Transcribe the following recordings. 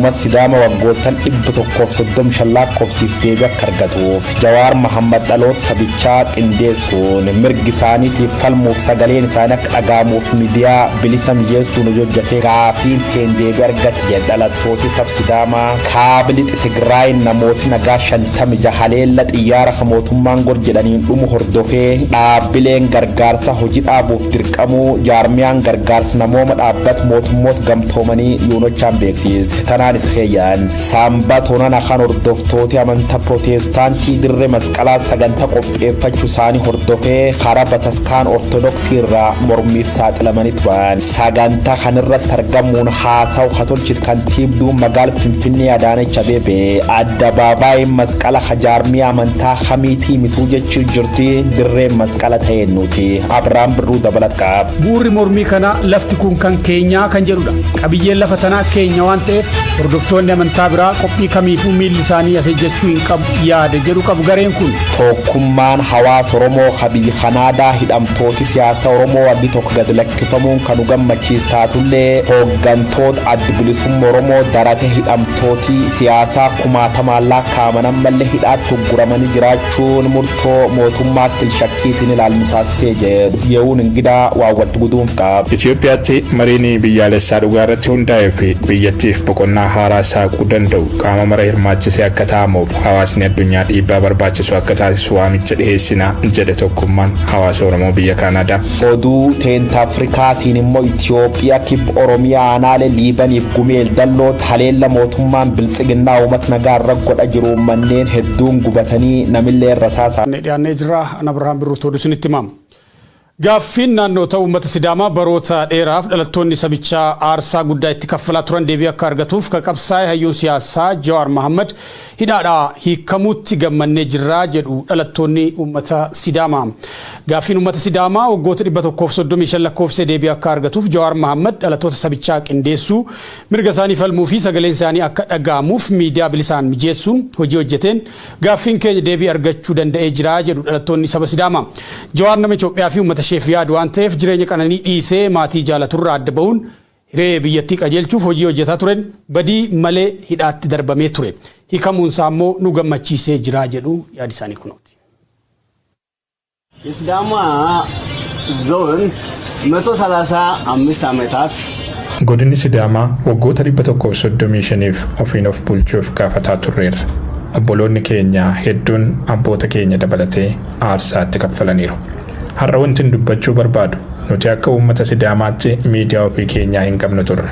uummata Sidaama waggoottan 130 lakkoofsistee bakka argatuuf Jawaar Mohammad dhaloota sabichaa qindeessuun mirgi isaaniitiif falmuuf sagaleen isaanii akka dhaga'amuuf miidiyaa bilisa mijeessuun hojjetee gaafiin deebii argate dhalattooti sab Sidaamaa kaabilii Tigraay namooti nagaa 56 haleella xiyyaara mootummaan gor jedhaniin dhumu hordofee dhaabbileen gargaarsa hojii dhaabuuf dirqamuu jaarmiyaan gargaarsa namooma dhaabbat mootummoota gamtoomanii yuunochaan beeksise tanaan isa keeyyaan saambatoonaan kan hordoftooti amantaa pirootestaantii dirree masqalaa sagantaa qopheeffachuu isaanii hordofee karaa bataskaan ortodoksii irraa mormiif saaxilamanii turan sagantaa kanarratti argamuun haasawu katolchit kantiibduu magaala Finfinnee Adaanech Abeebee addabaabaayii masqala jaarmiyaa amantaa kamiitii mituu jechuu jirti dirree masqala ta'een nuti Abrahaam Birruu dabalat qaba. Buurri mormii kana lafti kun kan keenyaa kan jedhudha. Qabiyyeen lafa tanaa keenya waan ta'eef hordoftoonni amantaa biraa qophii kamiifuu miilli isaanii asii jechuu hin qabu yaada jedhu qabu gareen kun. Tokkummaan hawaasa Oromoo biyya Kanaadaa hidhamtooti siyaasa Oromoo addi tokko gad lakkifamuun kan gammachiis taatullee hooggantoota adda bilisummaa Oromoo darate hidhamtooti siyaasaa kumaatamaan lakkaa'aman mallee hidhaatti guramanii jiraachuun murtoo mootummaatti shakkiitiin ilaalmu taasisee jedhu ye'uun ingidaa waa waltu guduun qaba. Itoophiyaatti mariin biyyaalessaa dhugaa irratti hundaa'ee fi biyyattiif boqonnaa haaraa saaquu danda'u qaama mara hirmaachisee akka taa'amuuf hawaasni addunyaa dhiibbaa barbaachisu akka taasisu waamicha dhiheessina jedhe tokkummaan hawaasa Oromoo biyya Kanaadaa. Oduu teenta Afrikaatiin immoo Itoophiyaa kibba Oromiyaa aanaalee Liibaniif gumeel dalloo haleella mootummaan biltsiginnaa uummata nagaa irra godha jiru manneen hedduun gubatanii namillee rasaasaa. Dhiyaannee jira Abrahaam Birruu Toodusinitti himamu. Gaaffiin naannoo ta'uu uummata Sidaamaa baroota dheeraaf dhalattoonni sabichaa aarsaa guddaa itti kaffalaa turan deebii akka argatuuf qabsaa'ee hayyuun siyaasaa Jawaar Mohammad hidhaadhaa hiikamuutti gammannee jirraa jedhu dhalattoonni uummata Sidaamaa. Gaaffiin uummata Sidaamaa waggoota 135 lakkoofsee deebii akka argatuuf Jawaar Mohammad dhalattoota sabichaa qindeessuu mirga isaanii falmuu fi sagaleen isaanii akka dhaga'amuuf miidiyaa bilisaan mijeessuun hojii hojjeteen gaaffiin keenya deebii argachuu danda'ee jira jedhu dhalattoonni saba Sidaamaa. Jawaar nama Itoophiyaa fi uummata sheef yaadu waan ta'eef jireenya qananii dhiisee maatii jaalaturraa adda ba'uun hiree biyyattii qajeelchuuf hojii hojjetaa turen badii malee hidhaatti darbamee ture. Hikamuun isaa immoo nu gammachiisee jira jedhu yaadi isaanii kunooti. Sidaama zoon 135 ዓመታት godinni Sidaamaa waggoota 135 ofiin of bulchuuf gaafataa turreerra. Obboloonni keenya hedduun abboota keenya dabalatee aarsaatti kaffalaniiru. Har'a wanti dubbachuu barbaadu nuti akka uummata Sidaamaatti miidiyaa ofii keenyaa hin qabnu turre.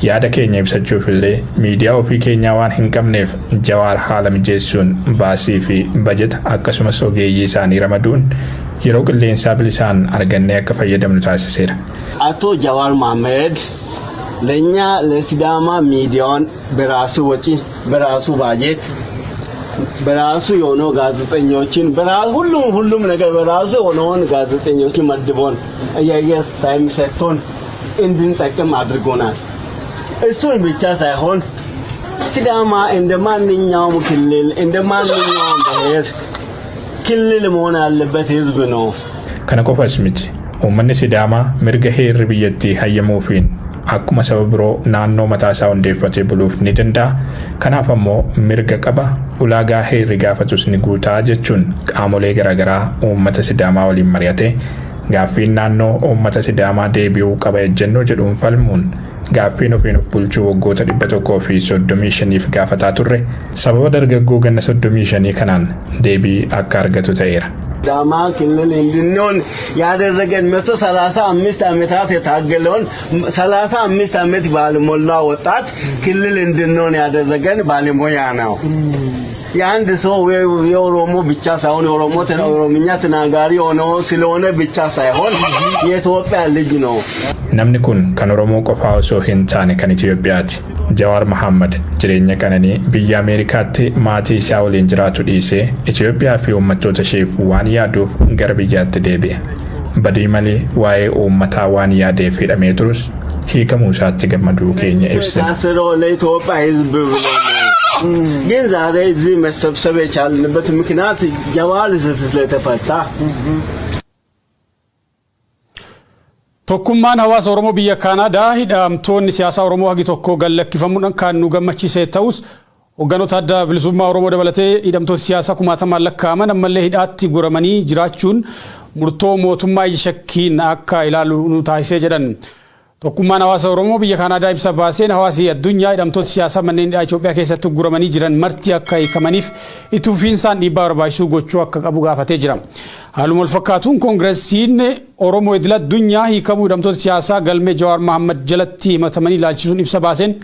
Yaada keenya ibsachuuf illee miidiyaa ofii keenyaa waan hin qabneef Jawaar haala mijeessuun baasii fi bajeta akkasumas ogeeyyii isaanii ramaduun yeroo qilleensaa bilisaan argannee akka fayyadamnu taasiseera. Ato Jawaar Mohammad ለኛ ለሲዳማ ሚዲያውን በራሱ ወጪ በራሱ ባጀት በራሱ የሆነ ጋዜጠኞችን በራሱ ሁሉም ነገር በራሱ የሆነውን ጋዜጠኞችን መድቦን የየስ ታይም ሰጥቶን እንድንጠቀም አድርጎናል። እሱን ብቻ ሳይሆን ሲዳማ እንደማንኛውም ክልል እንደማንኛውም ብሔር ክልል መሆን ያለበት ህዝብ ነው። ከነ ቆፋስ ምት uummanni Sidaamaa mirga heerri biyyattii hayyamuufiin akkuma saba biroo naannoo mataasaa hundeeffatee buluuf ni danda'a. Kanaaf ammoo mirga qaba ulaagaa heerri gaafatus ni guutaa jechuun qaamolee garaagaraa uummata Sidaamaa waliin mari'ate gaaffiin naannoo uummata Sidaamaa deebi'uu qaba ejjennoo jedhuun falmuun gaaffiin ofiin of bulchuu waggoota 135 gaafataa turre sababa dargaggoo ganna 35 kanaan deebii akka argatu ta'eera. ሲዳማ ክልል እንድንሆን ያደረገን 135 ዓመታት የታገለውን 35 ዓመት ባልሞላ ወጣት ክልል እንድንሆን ያደረገን ባለሙያ ነው። የአንድ ሰው የኦሮሞ ብቻ ሳይሆን ኦሮምኛ ተናጋሪ ሆኖ ስለሆነ ብቻ ሳይሆን የኢትዮጵያ ልጅ ነው። namni kun kan Oromoo qofaa osoo hin taane kan Itoophiyaati. Jawaar Mohammad jireenya qananii biyya Ameerikaatti maatii isaa waliin jiraatu dhiisee Itoophiyaa fi uummattoota isheef waan yaaduuf gara biyyaatti deebi'e. Badii malee waa'ee uummataa waan yaadeef hidhamee turus hiikamuu isaatti gammaduu keenya ibsina. ግን ዛሬ እዚህ መሰብሰብ የቻልንበት ምክንያት ጀዋር ስለተፈታ Tokkummaan hawaasa Oromoo biyya Kaanaadaa hidhamtoonni siyaasaa Oromoo hagi tokko gallakkifamuudhaan kan nu gammachiise ta'us hogganoota adda bilisummaa Oromoo dabalatee hidhamtoota siyaasaa kumaatamaan lakkaa'aman ammallee hidhaatti guramanii jiraachuun murtoo mootummaa ija shakkiin akka ilaalu nu taasisee jedhan. Tokkummaan hawaasa Oromoo biyya Kaanaadaa ibsa baaseen hawaasi addunyaa hidhamtoota siyaasaa manneen hidhaa Itoophiyaa keessatti guramanii jiran marti akka hiikamaniif itti fufiinsaan dhiibbaa barbaachisuu gochuu akka qabu gaafatee jira. Haaluma wal fakkaatuun koongiresiin Oromoo idil addunyaa hiikamuu hidhamtoota siyaasaa galmee Jawaar Mohaammed jalatti himatamanii ilaalchisuun ibsa baaseen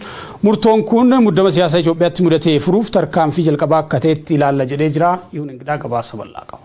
murtoon kun muddama siyaasaa Itoophiyaatti mudatee furuuf tarkaanfii jalqabaa akka ta'etti ilaalla jedhee jira. Yuun Ingidaa gabaasa bal'aa qaba.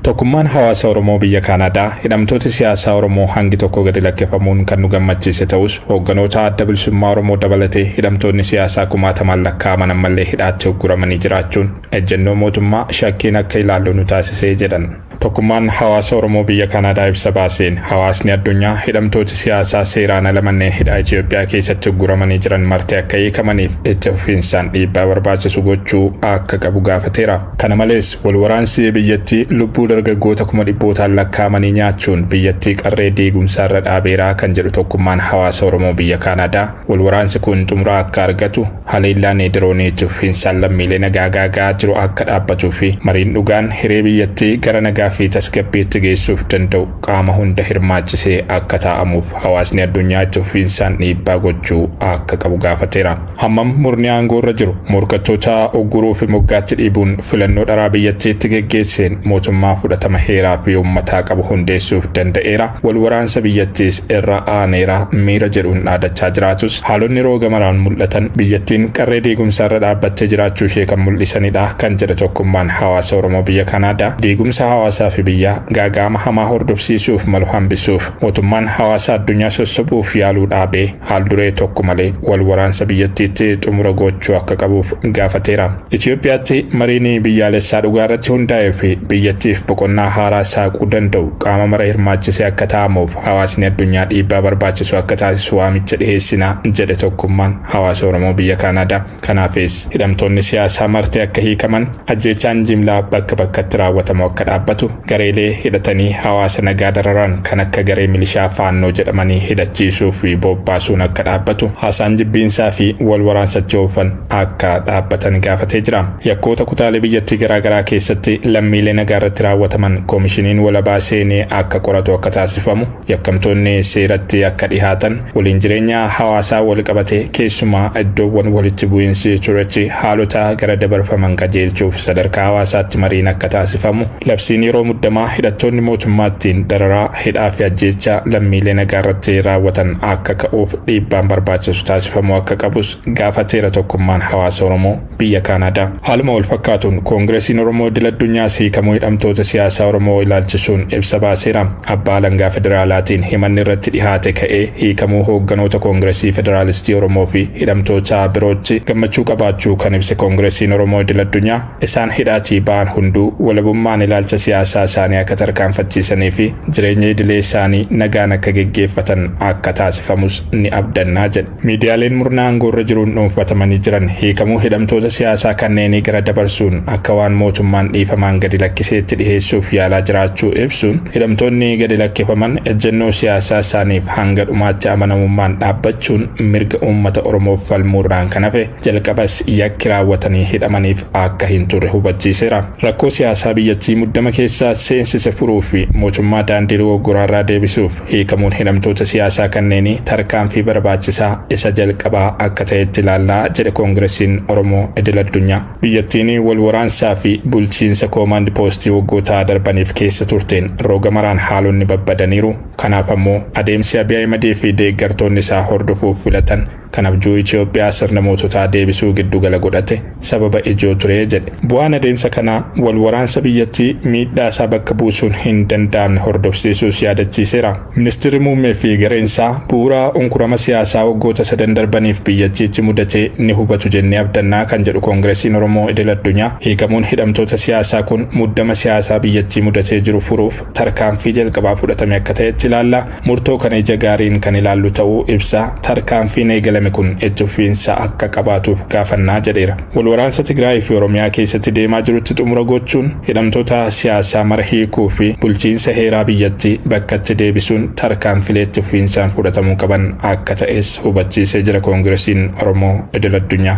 Tokkummaan hawaasa Oromoo biyya Kaanaadaa hidhamtoota siyaasaa Oromoo hangi tokko gadi lakkifamuun kan nu gammachiise ta'us hogganoota adda bilisummaa Oromoo dabalatee hidhamtoonni siyaasaa kumaatamaan lakkaa'aman ammallee hidhaatti guramanii jiraachuun ejjennoo mootummaa shakkiin akka ilaallu nu taasisee jedhan. Tokkummaan hawaasa Oromoo biyya Kaanaadaa ibsa baaseen hawaasni addunyaa hidhamtoota siyaasaa seeraan ala manneen hidhaa Itoophiyaa keessatti guramanii jiran marti akka hiikamaniif itti fufiinsaan dhiibbaa barbaachisu gochuu akka qabu gaafateera. Kana malees walwaraansi biyyattii lubbuu dargaggoota kuma dhibbootaan lakkaa'amanii nyaachuun biyyattii qarree diigumsaarra dhaabeeraa kan jedhu tokkummaan hawaasa Oromoo biyya Kaanaadaa walwaraansi kun xumuraa akka argatu haleellaan diroonii itti fufiinsaan lammiilee nagaa gaagaa jiru akka dhaabbatuu fi mariin dhugaan hiree biyyattii gara nagaa fi tasgabbiitti geessuuf danda'u qaama hunda hirmaachisee akka taa'amuuf hawaasni addunyaa itti fufiinsaan dhiibbaa gochuu akka qabu gaafateera. Hammam murni aangoorra jiru morkattoota ugguruu fi moggaatti dhiibuun filannoo dharaa biyyattiitti geggeesseen mootummaa fudhatama heeraa fi uummataa qabu hundeessuuf danda'eera. Walwaraansa biyyattiis irra aaneera miira jedhuun dhaadachaa jiraatus haalonni rooga maraan mul'atan biyyattiin qarree diigumsaarra dhaabbattee jiraachuu ishee kan mul'isanidha kan jedhe tokkummaan hawaasa Oromoo biyya Kaanaadaa. Diigumsa hawaasaa fi biyyaa gaagaama hamaa hordofsiisuuf malu hambisuuf mootummaan hawaasa addunyaa sossobuuf yaaluu dhaabee haal duree tokko malee walwaraansa biyyattiitti xumura gochuu akka qabuuf gaafateera. Itoophiyaatti mariin biyyaalessaa dhugaarratti hundaa'ee fi biyyattiif boqonnaa haaraa saaquu danda'u qaama mara hirmaachisee akka taa'amuuf hawaasni addunyaa dhiibbaa barbaachisu akka taasisu waamicha dhiheessina jedhe tokkummaan hawaasa Oromoo biyya Kaanaadaa. Kanaafis hidhamtoonni siyaasaa marti akka hiikaman ajjeechaan jimlaa bakka bakkatti raawwatamu akka dhaabbatu gareelee hidhatanii hawaasa nagaa dararan kan akka garee milishaa faannoo jedhamanii hidhachiisuu fi bobbaasuun akka dhaabbatu haasaan jibbiinsaa fi wal waraansacha oofan akka dhaabbatan gaafatee jira. Yakkoota kutaalee biyyattii garaagaraa keessatti lammiilee nagaa irratti raawwataman koomishiniin walabaa seenee akka qoratu akka taasifamu yakkamtoonni seeratti akka dhihaatan waliin jireenya hawaasaa wal qabatee keessumaa iddoowwan walitti bu'iinsi turetti haalota gara dabarfaman qajeelchuuf sadarkaa hawaasaatti mariin akka taasifamu labsiin yeroo muddamaa hidhattoonni mootummaattiin dararaa hidhaa fi ajjeechaa lammiilee nagaa irratti raawwatan akka ka'uuf dhiibbaan barbaachisu taasifamuu akka qabus gaafateera tokkummaan hawaasa Oromoo biyya Kaanaadaa. Haaluma wal fakkaatuun koongiresiin Oromoo idil addunyaa hiikamuu hidhamtoota siyaasaa Oromoo ilaalchisuun ibsa baaseera. Abbaa alangaa federaalaatiin himanni irratti dhihaate ka'ee hiikamuu hoogganoota koongiresii federaalistii Oromoo fi hidhamtoota birootti gammachuu qabaachuu kan ibse koongiresiin Oromoo idil addunyaa isaan hidhaatii ba'an hunduu walabummaan ilaalcha siyaasaa isaanii akka tarkaanfachiisanii fi jireenya idilee isaanii nagaan akka geggeeffatan akka taasifamus ni abdannaa jedhe. Miidiyaaleen murna aangoorra jiruun dhuunfatamanii jiran hiikamuu hidhamtoota siyaasaa kanneenii gara dabarsuun akka waan mootummaan dhiifamaan gadi lakkiseetti dhiheessuuf yaalaa jiraachuu ibsuun hidhamtoonni gadi lakkifaman ejjennoo siyaasaa isaaniif hanga dhumaatti amanamummaan dhaabbachuun mirga uummata Oromoof falmuurraan kan hafe jalqabas yakki raawwatanii hidhamaniif akka hin turre hubachiiseera. Rakkoo siyaasaa biyyattii muddama keessaa seensise furuu fi mootummaa daandii dogoggoraarraa deebisuuf hiikamuun hidhamtoota siyaasaa kanneenii tarkaanfii barbaachisaa isa jalqabaa akka ta'etti ilaallaa jedhe koongiresiin Oromoo idil addunyaa. Biyyattiin wal waraansaa fi bulchiinsa koomaand poostii waggoota darbaniif keessa turteen rooga maraan haalonni babbadaniiru. Kanaaf ammoo adeemsi Abiy Ahimad fi deeggartoonni isaa hordofuuf filatan kan abjuu Itoophiyaa sirna moototaa deebisuu giddu gala godhate sababa ijoo ture jedhe. Bu'aan adeemsa kanaa wal waraansa biyyattii miidhaa isaa bakka buusuun hin danda'amne hordofsiisuus yaadachiiseera. Ministeerri muummee fi gareensaa bu'uura unkurama siyaasaa waggoota 3 darbaniif biyyattiitti mudatee ni hubatu jennee abdannaa kan jedhu koongiresiin Oromoo idil addunyaa. Hiikamuun hidhamtoota siyaasaa kun muddama siyaasaa biyyattii mudatee jiru furuuf tarkaanfii jalqabaa fudhatame akka ta'etti ilaalla. Murtoo kana ija gaariin kan ilaallu ta'uu ibsa. Tarkaanfiin eegalame eegalame kun itti fufiinsa akka qabaatuuf gaafannaa jedheera. Walwaraansa Tigraay fi Oromiyaa keessatti deemaa jirutti xumura gochuun hidhamtoota siyaasaa mara hiikuu fi bulchiinsa heeraa biyyattii bakkatti deebisuun tarkaanfilee itti fufiinsaan fudhatamuu qaban akka ta'es hubachiisee jira Koongiresiin Oromoo Idil-Addunyaa.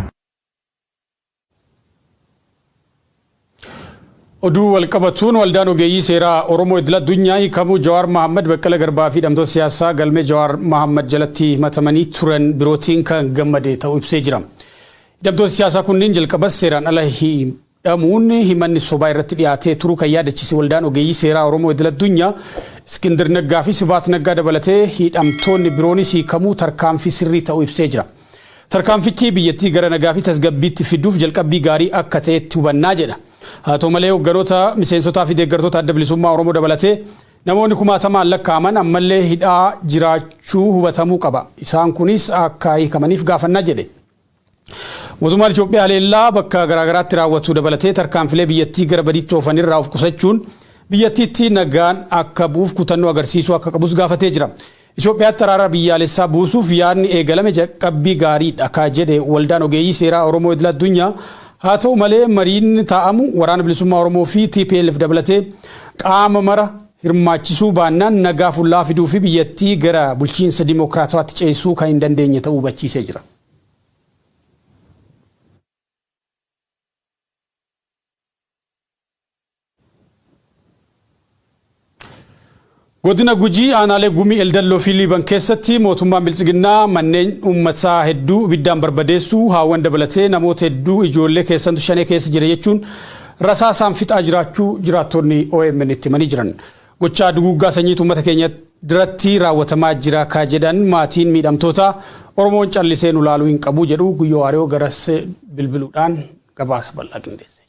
Oduu walqabatuun waldaan ogeeyyii seeraa Oromoo Idil-Addunyaa Hikamuu Jawar Mahammad Baqqala Garbaa fi hidhamtoota siyaasaa galmee Jawar Mahammad jalatti himatamanii turan birootiin kan gammade ta'uu ibsee jira. Hidhamtoota siyaasaa kunniin jalqabas seeraan ala hidhamuun himanni sobaa irratti dhiyaatee turuu kan yaadachiise waldaan ogeeyyii seeraa Oromoo Idil-Addunyaa Iskindir Naggaa fi Sibaat Naggaa dabalatee hidhamtoonni biroonis hiikamuu tarkaanfii sirrii ta'uu ibsee jira. Tarkaanfichi biyyattii gara nagaa fi tasgabbiitti fiduuf jalqabbii gaarii akka ta'etti hubannaa jedha. Haa ta'u malee hogganoota miseensotaa fi deeggartoota adda bilisummaa Oromoo dabalatee namoonni kumaatamaan lakkaa'aman ammallee hidhaa jiraachuu hubatamuu qaba. Isaan kunis akka hiikamaniif gaafannaa jedhe. Mootummaan Itoophiyaa haleellaa bakka garaagaraatti raawwatu dabalatee tarkaanfilee biyyattii gara badiitti oofanirraa of qusachuun biyyattiitti nagaan akka bu'uuf kutannoo agarsiisuu akka qabus gaafatee jira. Itoophiyaatti araara biyyaalessaa buusuuf yaadni eegalame jalqabbii gaariidha akka jedhe waldaan ogeeyyii seeraa Oromoo Idil-Addunyaa. Haa ta'u malee mariin taa'amu waraana bilisummaa Oromoo fi TPLF dabalatee qaama mara hirmaachisuu baannaan nagaa fullaa fiduu fi biyyattii gara bulchiinsa dimokiraatawaatti ceesisuu kan hin dandeenye ta'uu hubachiisee jira. Godina Gujii aanaalee Gumii Eldalloo fi Liiban keessatti mootummaan bilchiginnaa manneen uummataa hedduu ibiddaan barbadeessuu haawwan dabalatee namoota hedduu ijoollee keessantu shanee keessa jira jechuun rasaasaan fixaa jiraachuu jiraattonni OMN itti himanii jiran. Gochaa duguuggaa sanyii uummata keenya duratti raawwatamaa jira ka jedhan maatiin miidhamtoota Oromoon callisee nu laaluu hin qabu jedhu Guyyoo Waariyoo garas bilbiluudhaan gabaasa bal'aa qindeesse.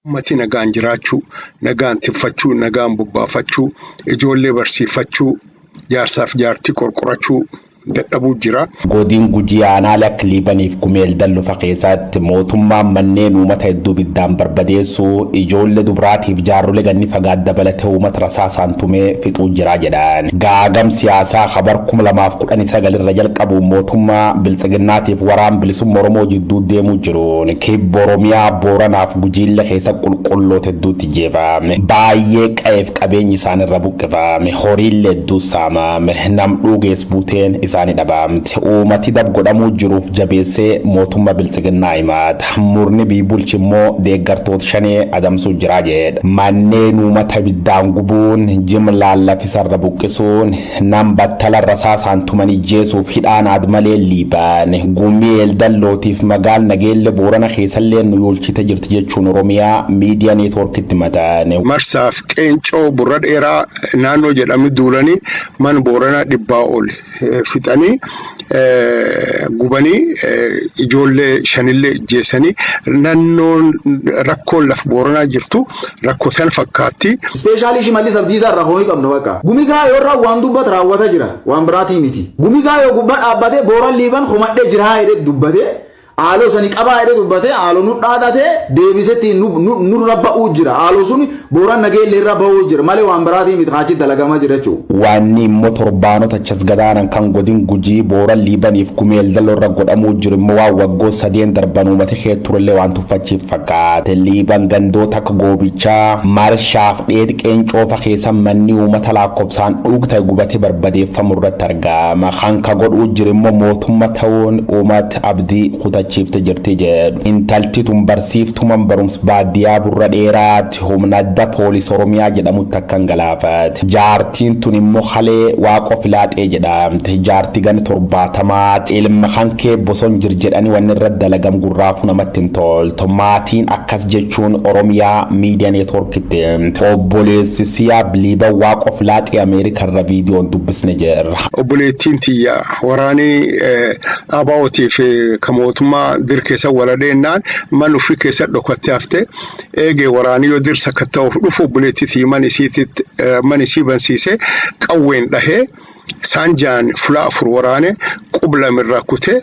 Ummati nagaan jiraachuu, nagaan tiffachuu, nagaan bobbaafachuu, ijoollee barsiifachuu, jaarsaaf jaartii qorqorachuu dadhabuu jira. Godin Gujii aanaalee akka Liibaniif Gumii Eldalloo keessatti mootummaan manneen uummata hedduu ibiddaan barbadeessuu ijoollee dubaraatiif jaarrolee ganni fagaat dabalatee uummata rasaasaan tumee fixuu jira jedhan. Gaagam siyaasaa kabar 2019 irra jalqabu mootummaa bilchiginnaatiif waraan bilisummaa Oromoo jidduu deemuu jiruun kibba Oromiyaa Booranaaf Gujiillee keessa qulqulloota hedduutti jeefame. Baay'ee qe'eef qabeenyi isaanirra buqqifame. Horiillee hedduu saamame. Nam dhugees buuteen isaanii dhabamti. Uummati dab godhamuu jiruuf jabeessee mootummaa bilchiginnaa himaata. Murni biibulchi immoo deeggartoota shanee adamsuu jira jedha. Manneen uummata ibiddaan gubuun jimlaan lafisarra buqqisuun nam battala rasaasaan tumanii jeesuuf hidhaan admalee Liibaan Gumii Eldallootiif magaal Nageelle Boorana keessallee nu yoolchite jirti jechuun Oromiyaa miidiyaa neetwoorkitti himatane. Marsaaf qeencoo burra dheeraa naannoo jedhame duulanii man Boorana dhibbaa oli fixanii gubanii ijoollee shanillee jeesanii naannoon rakkoon laf Booranaa jirtu rakkoo san fakkaatti. Speeshaalii Shimallis Abdiisaa irraa ho'i qabnu bakka. Gumigaa yoo irraa waan dubbat raawwata jira waan biraatii miti. Gumigaa yoo gubbaa dhaabbatee Booran Liiban homadhee jira jedhee dubbatee Aaloo sani qabaa jedhee dubbatee aaloo nu dhaadhatee deebisetti nu rabba'uu jira. Aaloo suni Booran Nageelle irra ba'uu jira malee waan biraatii miti haachi dalagamaa jira jechuudha. Wanni immoo torbaanota achas gadaanan kan godin Gujii Booran Liibaniif Gumii Eldalloo irra godhamuu jiru immoo waan waggoota sadeen darban uummata kee turellee waan tuffachiif fakkaate. Liiban gandoota akka Goobichaa Marshaaf dheedhi qeencoofa keessa manni uummata lakkoofsaan dhugta'e gubatee barbadeeffamu irratti argama. Kan ka godhuu jiru immoo mootummaa ta'uun uummata abdii kutachiifte jirti jedhu. Intalti tun barsiiftuman barumsa baadiyyaa burra dheeraatti humna adda poolisii Oromiyaa jedhamutti akkan galaafate. Jaartiin tun immoo halee waaqo filaaxee jedhamte. Jaartii gani 70 ilma kan kee boson jir jedhanii wanni irra dalagam gurraafu namatti hin toltu. Maatiin akkas jechuun Oromiyaa miidiyaa neetwoorkitti obboleessi Siyaab Liiban waaqo filaaxee Ameerikaa irra viidiyoon dubbisne jirra. Obboleettiin tiyya waraanii abaa'ootiif kan mootummaa dir keessa waladheennaan man ofii keessa dhokattee hafte eegee waraanii yoo dirsa akka ta'uuf dhufu obboleettiitii man isii bansiisee qawween dhahee saanjaan fulaa afur waraane qublamirraa kutee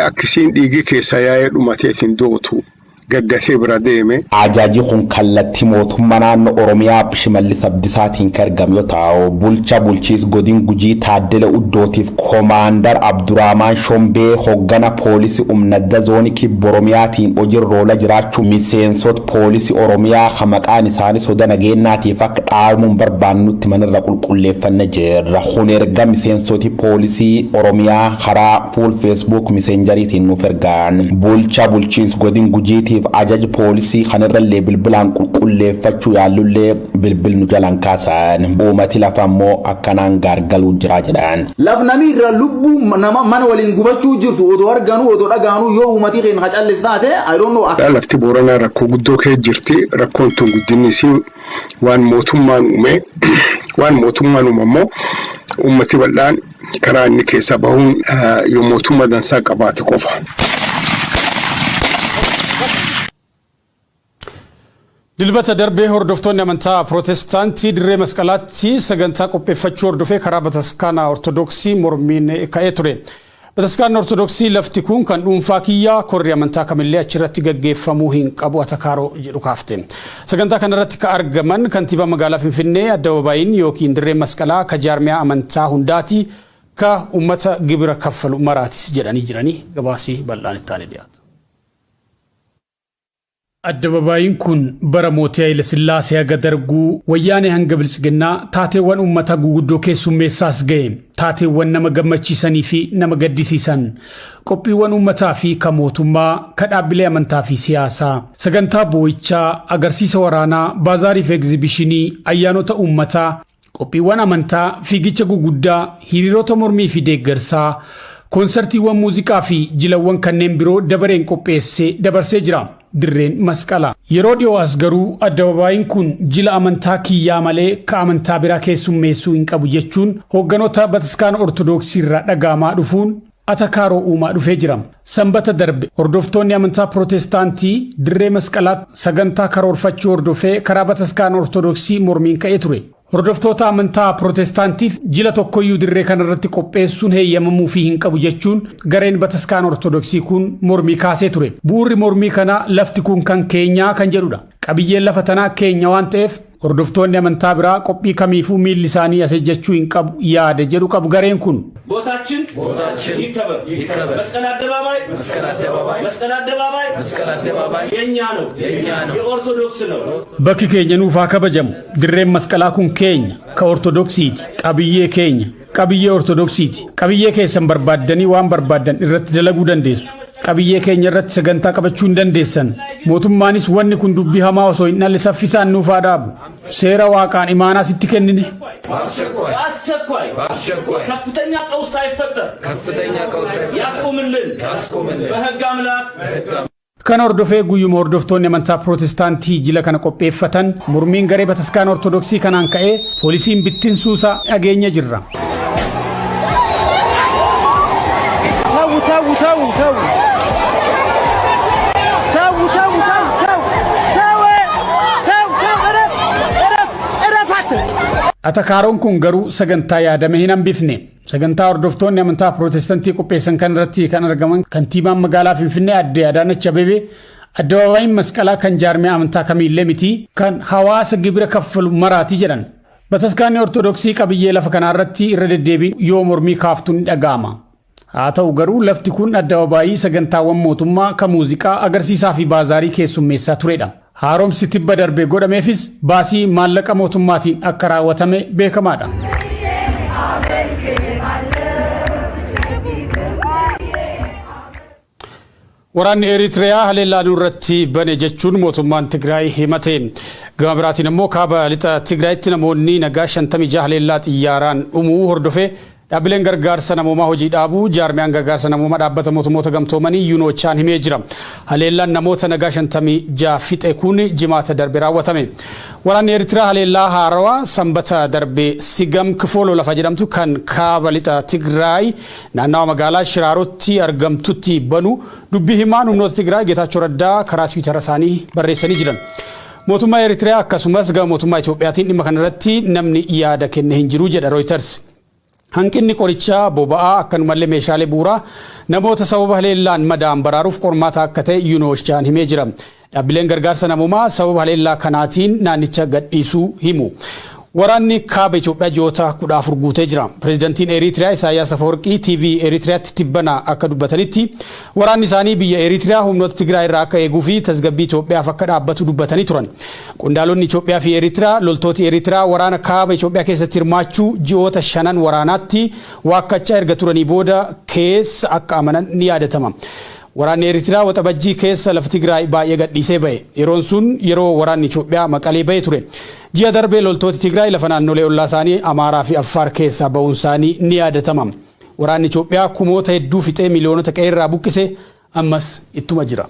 akkisiin dhiigii keessa yaa'ee dhumateetiin dootu gaddatee bira deeme. Ajaaji kun kallattii mootummaa naannoo Oromiyaa Shimallis Abdiisaatiin argame yoo ta'u bulchaa bulchiinsa godina Gujii Taaddala Uddootiif Koomaandar Abdurrahmaan Shombee hoggana poolisii humna zoonii kibba Oromiyaatiin hojiirra oola jiraachuu miseensota poolisii Oromiyaa kan maqaan isaanii soda nageenyaatiif akka dhaabamuun barbaannutti manirra qulqulleeffannee jirra. Kun erga miseensoti poolisii Oromiyaa karaa fuul Facebook messenjeriitiin nuuf ergan. Bulchaa bulchiinsa godina Gujiitiif ajaji poolisii kanarrallee bilbilaan qulqulleeffachuu yaallullee bilbilnu jalan kaasan. Uummati lafa ammoo akkanaan gargaluu jira jedhan. Laf namni irra lubbuu nama mana waliin gubachuu jirtu odoo arganu odoo dhagaanu yoo uummati keenya hacallis taate I don't know. Lafti Booranaa rakkoo guddoo kee jirti. Rakkoon tun guddinni isii waan mootummaan uume ammoo uummati bal'aan karaa inni keessa bahuun yoo mootummaa dansaa qabaate qofa. Dilbata darbee hordoftoonni amantaa Pirootestaantii dirree masqalaatti sagantaa qopheeffachuu hordofee karaa bataskaana Ortodoksii mormiin ka'ee ture. Bataskaana Ortodoksii lafti kun kan dhuunfaa kiyyaa korri amantaa kamillee achirratti gaggeeffamuu hin qabu atakaaroo jedhu kaafte. Sagantaa kanarratti ka argaman kantiibaa magaalaa Finfinnee addababaayiin yookiin dirree masqalaa ka jaarmiyaa amantaa hundaati ka uummata gibira kaffalu maraatis jedhanii jiranii gabaasii bal'aan itti aanee dhiyaata. Addababaayiin kun bara mootii Haayile Sillaasee haga darguu wayyaanee hanga bilchiginnaa taateewwan uummata guguddoo keessummeessaas ga'e taateewwan nama gammachiisanii fi nama gaddisiisan qophiiwwan uummataa fi ka mootummaa ka dhaabbilee amantaa fi siyaasaa sagantaa boo'ichaa agarsiisa waraanaa baazaarii fi egzibishinii ayyaanota uummataa qophiiwwan amantaa fiigicha guguddaa hiriirota mormii fi deeggarsaa konsertiiwwan muuziqaa fi jilawwan kanneen biroo dabareen qopheessee dabarsee jira. Dirreen masqalaa yeroo dhiyoo as garuu addababaayiin kun jila amantaa kiyyaa malee ka amantaa biraa keessummeessuu hin qabu jechuun hoogganoota bataskaana Ortodoksii irraa dhagaamaa dhufuun atakaaroo uumaa dhufee jira. Sanbata darbe hordoftoonni amantaa Pirootestaantii dirree masqalaa sagantaa karoorfachuu hordofee karaa bataskaana Ortodoksii mormiin ka'ee ture. Hordoftoota amantaa Pirootestaantiif jila tokkoyyuu dirree kanarratti qopheessuun heeyyamamuu fi hin qabu jechuun gareen bataskaana Ortodoksii kun mormii kaasee ture. Bu'uurri mormii kana lafti kun kan keenyaa kan jedhudha. Qabiyyeen lafa tanaa keenya waan ta'eef hordoftoonni amantaa biraa qophii kamiifuu miilli isaanii asejjechuu hin qabu yaada jedhu qabu gareen kun. ቦታችን ይከበር መስቀል አደባባይ የኛ ነው የኦርቶዶክስ ነው bakki keenya nuuf haa kabajamu dirreen masqalaa kun keenya ka ortodoksiiti qabiyyee ortodoksiiti qabiyyee keessan barbaaddanii waan barbaaddan irratti dalaguu dandeessu qabiyyee keenya irratti sagantaa qabachuu hin dandeessan mootummaanis wanni kun dubbii hamaa osoo hin dhalle saffisaan nuuf haa dhaabu seera waaqaan imaanaa sitti kennine አስቸኳይ ከፍተኛ ቀውስ ሳይፈጠር ያስቆምልን በሕግ አምላክ Kan hordofee guyyuma hordoftoonni amantaa Pirootestaantii jila kana qopheeffatan mormiin garee bataskaana Ortodoksii kanaan ka'ee poolisiin bittinsuusaa dhageenya jirra. Atakaaroon kun garuu sagantaa yaadame hin hambifne. Sagantaa hordoftoonni amantaa Pirootestaantii qopheessan kan irratti kan argaman kantiibaan magaalaa Finfinnee Aadde Adaanach Abeebee addababaayiin masqalaa kan jaarmiyaa amantaa kamiillee miti kan hawaasa gibira kaffalu maraatii jedhan. Bataskaanni Ortodoksii qabiyyee lafa kanarratti irra deddeebiin yoo mormii kaaftuun dhaga'ama. Haa ta'u garuu lafti kun addababaayii sagantaawwan mootummaa kan muuziqaa agarsiisaa fi baazaarii keessummeessaa turedha. Haaromsi tibba darbee godhameefis baasii maallaqa mootummaatiin akka raawwatame beekamaadha. Waraanni Eritreyaa haleellaa irratti bane jechuun mootummaan Tigraay himate. Gama biraatiin immoo kaaba lixa Tigraayitti namoonni nagaa 56 haleellaa xiyyaaraan dhumuu hordofee dhaabbileen gargaarsa namoomaa hojii dhaabuu jaarmiyaan gargaarsa namoomaa dhaabbata mootummoota gamtoomanii yuunoochaan himee jira. Haleellaan namoota nagaa 56 fixe kun jimaata darbe raawwatame. Waraanni Eritreyaa haleellaa haarawaa sanbata darbe Sigam Kifooloo lafa jedhamtu kan kaaba lixa Tigraay naannawa magaalaa Shiraarotti argamtutti banu dubbii himaan humnoota Tigraay Geetaachoo Raddaa karaa Tiwiitara isaanii barreessanii jiran. Mootummaa Eritreyaa akkasumas gama mootummaa Itoophiyaatiin dhimma kanarratti namni yaada kenne hin jiru jedha Reuters. Hanqinni qorichaa boba'aa akkanumallee meeshaalee bu'uuraa namoota sababa haleellaan madaan baraaruuf qormaata akka ta'e yuunivarsiitiin himee jira. Dhaabbileen gargaarsa namoomaa sababa haleellaa kanaatiin naannicha gadhiisuu himu. Waraanni kaaba Itoophiyaa ji'oota 14 guutee jira. Pireezidantiin Eritiriyaa Isaayyaas Afawarqii TV Eritiriyaatti tibbana akka dubbatanitti waraanni isaanii biyya Eritiriyaa humnoota Tigraay irraa akka eeguu fi tasgabbii Itoophiyaaf akka dhaabbatu dubbatanii turan. Qondaalonni Itoophiyaa fi Eritiriyaa loltooti Eritiriyaa waraana kaaba Itoophiyaa keessatti hirmaachuu ji'oota 5 waraanaatti waakkachaa erga turanii booda keessa akka amanan ni yaadatama. Waraanni Eritiriyaa waxabajjii keessa lafa Tigraay baay'ee gadhiisee ba'e. Yeroon sun yeroo waraanni Itoophiyaa maqalee ba'e ture. Ji'a darbee loltooti Tigraay lafa naannolee ollaa isaanii Amaaraa fi Affaar keessaa ba'uun isaanii ni yaadatama. Waraanni Itoophiyaa kumoota hedduu fixee miliyoonota qe'ee irraa buqqise ammas ittuma jira.